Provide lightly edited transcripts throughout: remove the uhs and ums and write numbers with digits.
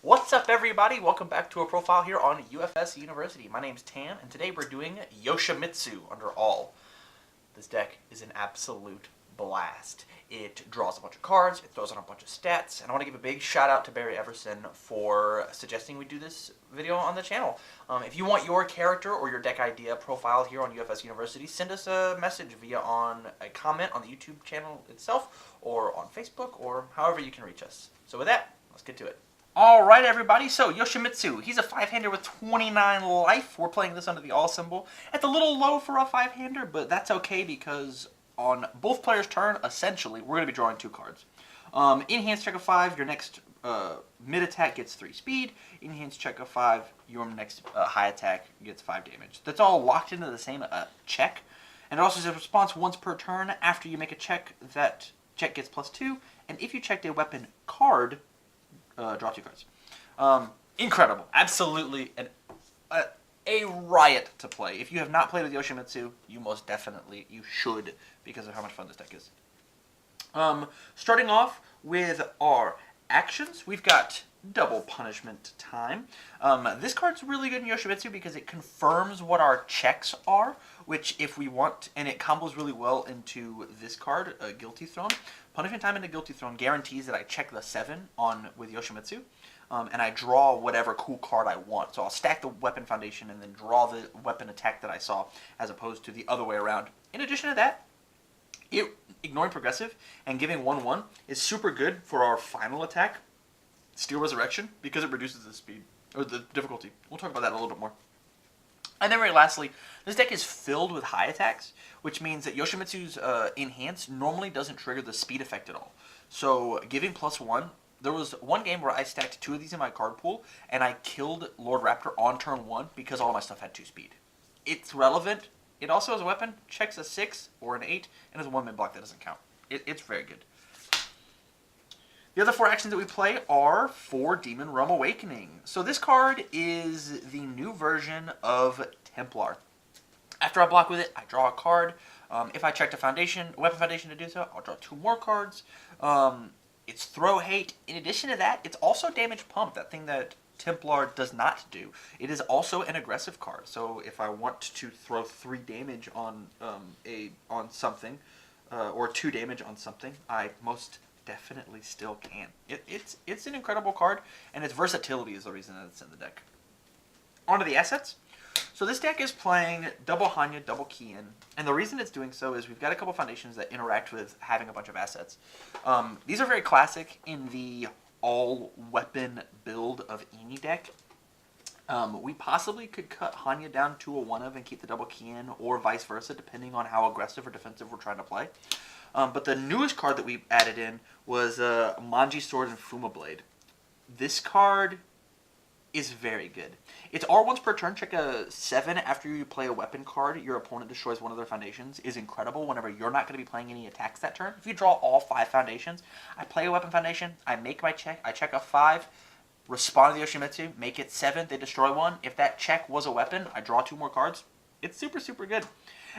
What's up, everybody? Welcome back to a profile here on UFSU University. My name's Tan, and today we're doing Yoshimitsu under all. This deck is an absolute blast. It draws a bunch of cards, it throws on a bunch of stats, and I want to give a big shout out to Barry Everson for suggesting we do this video on the channel. If you want your character or your deck idea profiled here on UFSU University, send us a message via on a comment on the YouTube channel itself, or on Facebook, or however you can reach us. So with that, let's get to it. Alright, everybody, so Yoshimitsu, he's a 5-hander with 29 life. We're playing this under the all symbol. It's a little low for a 5-hander, but that's okay because on both players' turn, essentially, we're going to be drawing 2 cards. In hands check of 5, your next mid attack gets 3 speed. In hands check of 5, your next high attack gets 5 damage. That's all locked into the same check. And it also says response once per turn. After you make a check, that check gets +2. And if you checked a weapon card, draw 2 cards. Incredible. Absolutely a riot to play. If you have not played with Yoshimitsu, you most definitely, you should, because of how much fun this deck is. Starting off with our actions, we've got double punishment time. This card's really good in Yoshimitsu because it confirms what our checks are, which if we want, and it combos really well into this card, Guilty Throne. Punishment time into Guilty Throne guarantees that I check the 7 on with Yoshimitsu, and I draw whatever cool card I want. So I'll stack the weapon foundation and then draw the weapon attack that I saw, as opposed to the other way around. In addition to that, ignoring progressive and giving 1/1 is super good for our final attack, Steel Resurrection, because it reduces the speed, or the difficulty. We'll talk about that a little bit more. And then very lastly, this deck is filled with high attacks, which means that Yoshimitsu's Enhance normally doesn't trigger the speed effect at all. So giving +1, there was one game where I stacked 2 of these in my card pool, and I killed Lord Raptor on turn 1 because all my stuff had 2 speed. It's relevant. It also, as a weapon, checks a 6 or an 8, and as a 1-min block, that doesn't count. It's very good. The other 4 actions that we play are for Demon Realm Awakening. So this card is the new version of Templar. After I block with it, I draw a card. If I checked a weapon foundation to do so, I'll draw 2 more cards. It's Throw Hate. In addition to that, it's also Damage Pump, that thing that Templar does not do. It is also an aggressive card. So if I want to throw 3 damage on something, or 2 damage on something, I most definitely still can. It's an incredible card, and its versatility is the reason that it's in the deck. On to the assets. So this deck is playing double Hanya, double Kiin, and the reason it's doing so is we've got a couple foundations that interact with having a bunch of assets. These are very classic in the all-weapon build of any deck. We possibly could cut Hanya down to a 1-of and keep the double Kiin, or vice versa, depending on how aggressive or defensive we're trying to play. But the newest card that we added in was Manji Sword and Fuma Blade. This card is very good. It's R once per turn, check a 7 after you play a weapon card. Your opponent destroys one of their foundations is incredible whenever you're not going to be playing any attacks that turn. If you draw all 5 foundations, I play a weapon foundation, I make my check, I check a 5, respond to the Yoshimitsu, make it 7, they destroy one. If that check was a weapon, I draw 2 more cards. It's super, super good.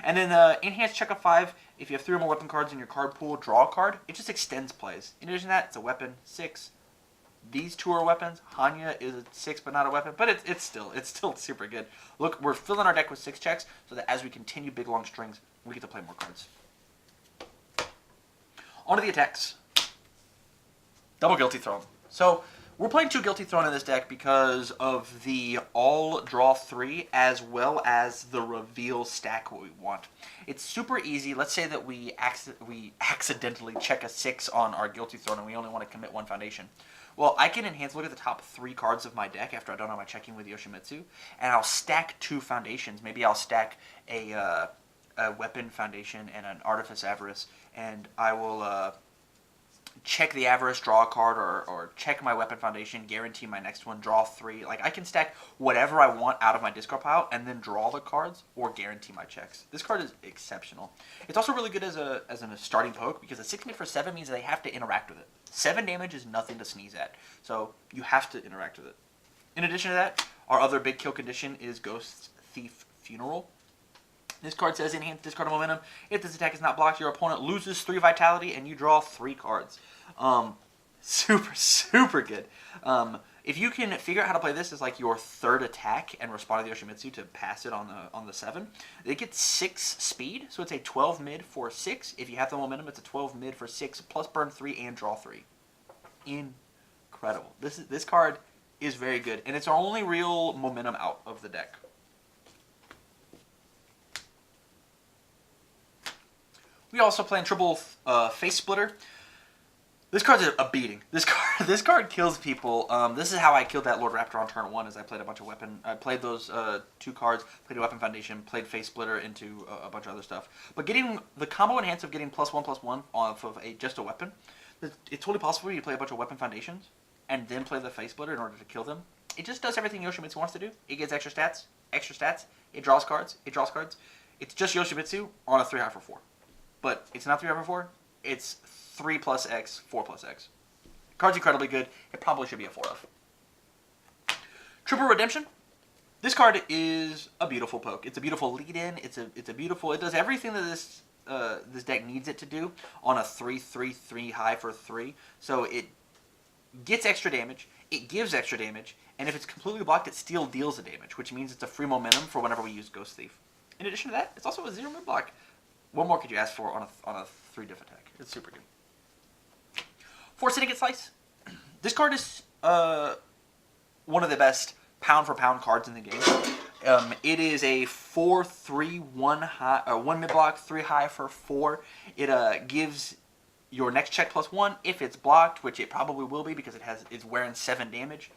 And then Enhanced check of 5, if you have 3 or more weapon cards in your card pool, draw a card. It just extends plays. In addition to that, it's a weapon, 6. These 2 are weapons. Hanya is a 6 but not a weapon, but it's still super good. Look, we're filling our deck with 6 checks so that as we continue big long strings, we get to play more cards. On to the attacks. Double Guilty Throne. So we're playing 2 Guilty Throne in this deck because of the all draw 3 as well as the reveal stack what we want. It's super easy. Let's say that we accidentally check a 6 on our Guilty Throne and we only want to commit 1 foundation. Well, I can enhance, look at the top 3 cards of my deck after I've done all my checking with Yoshimitsu, and I'll stack 2 foundations. Maybe I'll stack a weapon foundation and an Artifice Avarice, and I will check the Avarice, draw a card, or check my weapon foundation, guarantee my next one, draw 3. Like, I can stack whatever I want out of my discard pile and then draw the cards or guarantee my checks. This card is exceptional. It's also really good as a starting poke because a 6 mid for 7 means they have to interact with it. 7 damage is nothing to sneeze at, so you have to interact with it. In addition to that, our other big kill condition is Ghost Thief Funeral. This card says enhance discard momentum. If this attack is not blocked, your opponent loses 3 vitality and you draw 3 cards. Super, super good. If you can figure out how to play this as like your third attack and respond to the Yoshimitsu to pass it on the 7, it gets 6 speed, so it's a 12 mid for 6. If you have the momentum, it's a 12 mid for 6 plus burn 3 and draw 3. Incredible. This card is very good, and it's our only real momentum out of the deck. We also play in triple face splitter. This card's a beating. This card kills people. This is how I killed that Lord Raptor on turn 1. Is I played a bunch of weapon. I played those 2 cards. Played a weapon foundation. Played face splitter into a bunch of other stuff. But getting the combo enhance of getting +1/+1 off of just a weapon, it's totally possible for you to play a bunch of weapon foundations and then play the face splitter in order to kill them. It just does everything Yoshimitsu wants to do. It gets extra stats. It draws cards. It's just Yoshimitsu on a 3 high for 4. But it's not 3 high for 4. It's 3 plus X, 4 plus X. Card's incredibly good. It probably should be a 4 of. Triple Redemption. This card is a beautiful poke. It's a beautiful lead-in. It's a beautiful. It does everything that this deck needs it to do on a 3/3/3 high for 3. So it gets extra damage. It gives extra damage, and if it's completely blocked, it still deals the damage, which means it's a free momentum for whenever we use Ghost Thief. In addition to that, it's also a 0 mid block. What more could you ask for on a 3 diff attack? It's super good. For Syndicate Slice, this card is one of the best pound for pound cards in the game. It is a 4/3/1 high, 1 mid block, 3 high for 4. It gives your next check +1 if it's blocked, which it probably will be because it's wearing 7 damage.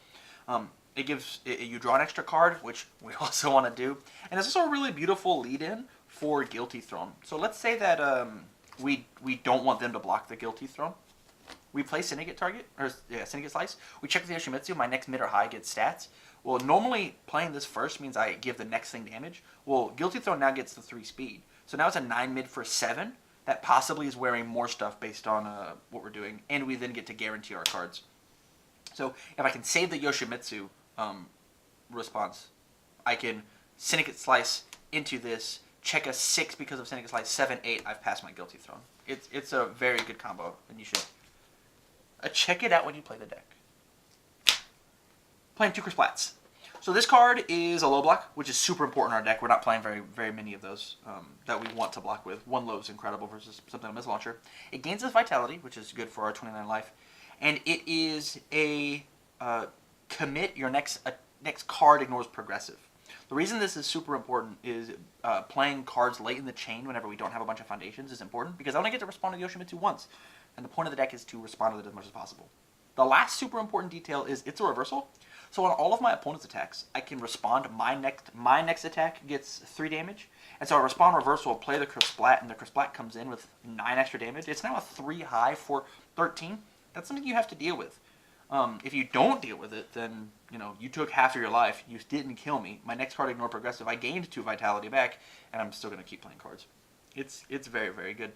It gives you draw an extra card, which we also want to do, and it's also a really beautiful lead-in for Guilty Throne. So let's say that we don't want them to block the Guilty Throne. We play Syndicate Syndicate Slice. We check with the Yoshimitsu. My next mid or high gets stats. Well, normally playing this first means I give the next thing damage. Well, Guilty Throne now gets the 3 speed. So now it's a 9 mid for 7 that possibly is wearing more stuff based on what we're doing. And we then get to guarantee our cards. So if I can save the Yoshimitsu response, I can Syndicate Slice into this, check a 6 because of Syndicate Slice, 7, 8, I've passed my Guilty Throne. It's a very good combo, and you should check it out when you play the deck. Playing 2 Splats. So this card is a low block, which is super important in our deck. We're not playing very many of those that we want to block with. 1 low is incredible versus something on Missile Launcher. It gains its Vitality, which is good for our 29 life. And it is a commit your next card ignores progressive. The reason this is super important is playing cards late in the chain whenever we don't have a bunch of foundations is important because I only get to respond to Yoshimitsu once. And the point of the deck is to respond to it as much as possible. The last super important detail is it's a reversal. So on all of my opponent's attacks, I can respond. My next attack gets 3 damage. And so I respond reversal, play the Splat, and the Splat comes in with 9 extra damage. It's now a 3 high for 13. That's something you have to deal with. If you don't deal with it, then you took half of your life. You didn't kill me. My next card ignore progressive. I gained 2 vitality back, and I'm still going to keep playing cards. It's very, very good.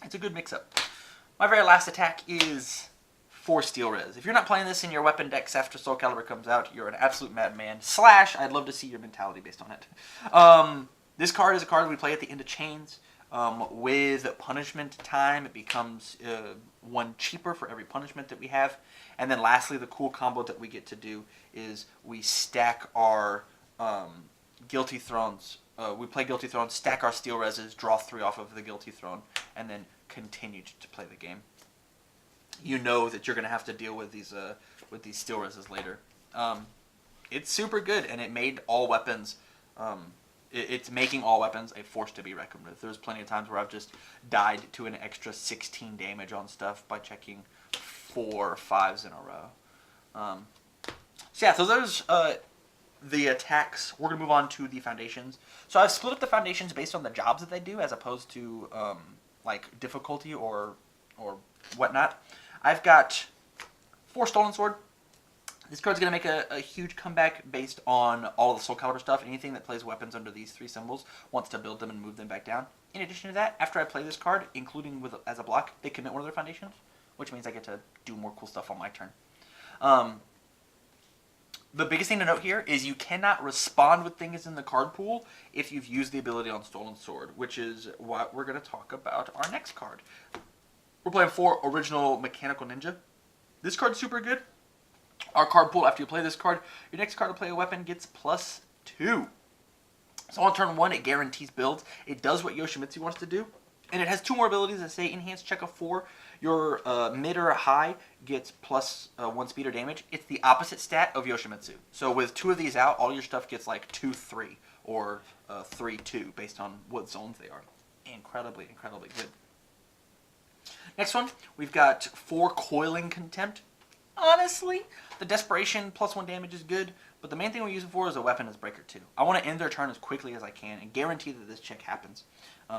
It's a good mix-up. My very last attack is 4 Steel Res. If you're not playing this in your weapon decks after Soul Calibur comes out, you're an absolute madman. / I'd love to see your mentality based on it. This card is a card we play at the end of chains. With punishment time, it becomes 1 cheaper for every punishment that we have. And then lastly, the cool combo that we get to do is we stack our Guilty Thrones. We play Guilty Throne, stack our Steel Reses, draw 3 off of the Guilty Throne, and then continue to play the game. You know that you're going to have to deal with these Steel Reses later. It's super good, and it made all weapons... It's making all weapons a force to be reckoned with. There's plenty of times where I've just died to an extra 16 damage on stuff by checking 4 5s in a row. So those the attacks. We're going to move on to the foundations. So I've split up the foundations based on the jobs that they do as opposed to like difficulty or whatnot. I've got 4 Stolen Sword. This card's going to make a huge comeback based on all of the Soul Calibur stuff. Anything that plays weapons under these 3 symbols wants to build them and move them back down. In addition to that, after I play this card, including as a block, they commit 1 of their foundations, which means I get to do more cool stuff on my turn. The biggest thing to note here is you cannot respond with things in the card pool if you've used the ability on Stolen Sword, which is what we're going to talk about our next card. We're playing 4 Original Mechanical Ninja. This card's super good. Our card pool, after you play this card, your next card to play a weapon gets +2. So on turn 1, it guarantees builds. It does what Yoshimitsu wants to do. And it has 2 more abilities that say Enhanced Check of 4. Your mid or high gets +1 speed or damage. It's the opposite stat of Yoshimitsu. So with 2 of these out, all your stuff gets like 2-3 or 3-2 based on what zones they are. Incredibly, incredibly good. Next one, we've got 4 Coiling Contempt. Honestly, the Desperation +1 damage is good, but the main thing we use it for is a weapon as Breaker 2. I want to end their turn as quickly as I can and guarantee that this check happens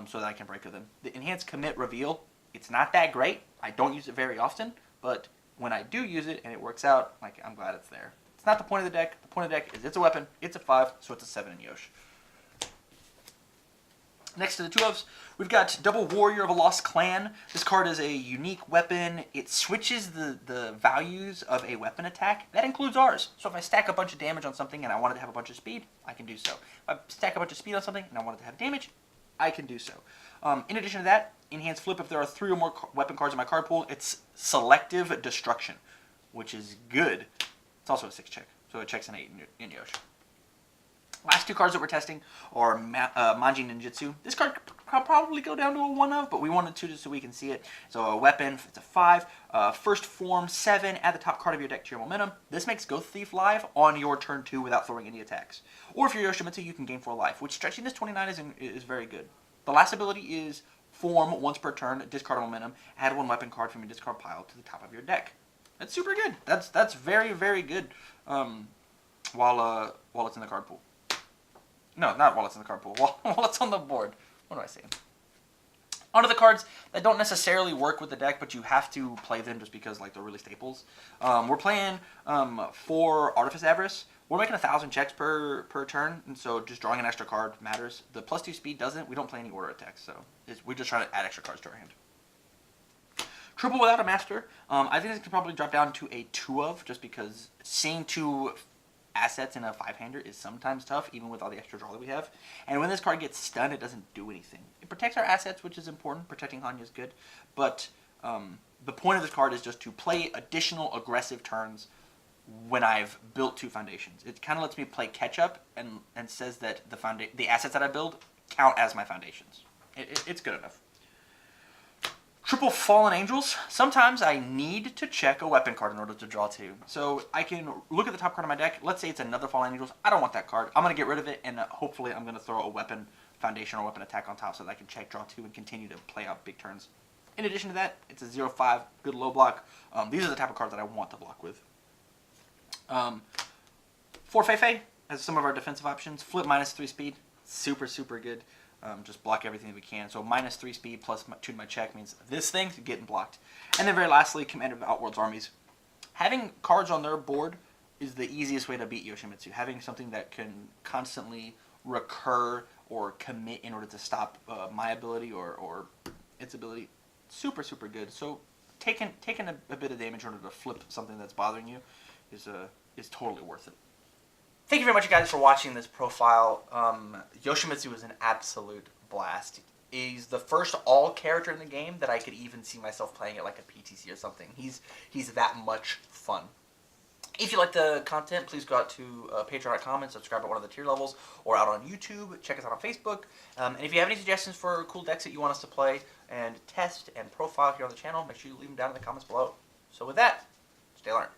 so that I can Breaker them. The Enhanced Commit Reveal, it's not that great. I don't use it very often, but when I do use it and it works out, like, I'm glad it's there. It's not the point of the deck. The point of the deck is it's a weapon, it's a 5, so it's a 7 in Yosh. Next to the 2-ofs, we've got Double Warrior of a Lost Clan. This card is a unique weapon. It switches the values of a weapon attack. That includes ours. So if I stack a bunch of damage on something and I want it to have a bunch of speed, I can do so. If I stack a bunch of speed on something and I want it to have damage, I can do so. In addition to that, Enhanced Flip, if there are 3 or more weapon cards in my card pool, it's Selective Destruction, which is good. It's also a 6 check, so it checks an 8 in Yosh. Last 2 cards that we're testing are Manji Ninjutsu. This card could probably go down to a 1 of, but we wanted to just so we can see it. So a weapon, it's a 5. First form, 7. Add the top card of your deck to your momentum. This makes Ghost Thief live on your turn 2 without throwing any attacks. Or if you're Yoshimitsu, you can gain 4 life, which stretching this 29 is very good. The last ability is form once per turn, discard a momentum, add 1 weapon card from your discard pile to the top of your deck. That's super good. That's very, very good while it's in the card pool. No, not while it's in the card pool. While it's on the board. What am I saying? Onto the cards that don't necessarily work with the deck, but you have to play them just because like they're really staples. We're playing 4 Artifice Avarice. We're making 1,000 checks per turn, and so just drawing an extra card matters. The +2 speed doesn't. We don't play any order attacks, so we're just trying to add extra cards to our hand. Triple Without a Master. I think this could probably drop down to a 2 of, just because seeing 2 assets in a 5-hander is sometimes tough, even with all the extra draw that we have. And when this card gets stunned, it doesn't do anything. It protects our assets, which is important. Protecting Hanya is good. But the point of this card is just to play additional aggressive turns when I've built 2 foundations. It kind of lets me play catch-up and says that the assets that I build count as my foundations. It's good enough. Triple Fallen Angels. Sometimes I need to check a weapon card in order to draw 2. So I can look at the top card of my deck. Let's say it's another Fallen Angels. I don't want that card. I'm going to get rid of it, and hopefully I'm going to throw a weapon foundation or weapon attack on top so that I can check draw 2 and continue to play out big turns. In addition to that, it's a 0-5, good low block. These are the type of cards that I want to block with. 4 Fei as some of our defensive options. Flip -3 speed. Super, super good. Just block everything that we can. So -3 speed plus 2 to my check means this thing's getting blocked. And then very lastly, Commander of Outworld's Armies. Having cards on their board is the easiest way to beat Yoshimitsu. Having something that can constantly recur or commit in order to stop my ability or its ability. Super, super good. So taking a bit of damage in order to flip something that's bothering you is totally worth it. Thank you very much, guys, for watching this profile. Yoshimitsu is an absolute blast. He's the first all character in the game that I could even see myself playing at like a PTC or something. He's that much fun. If you like the content, please go out to patreon.com and subscribe at one of the tier levels, or out on YouTube. Check us out on Facebook. And if you have any suggestions for cool decks that you want us to play and test and profile here on the channel, make sure you leave them down in the comments below. So with that, stay learned.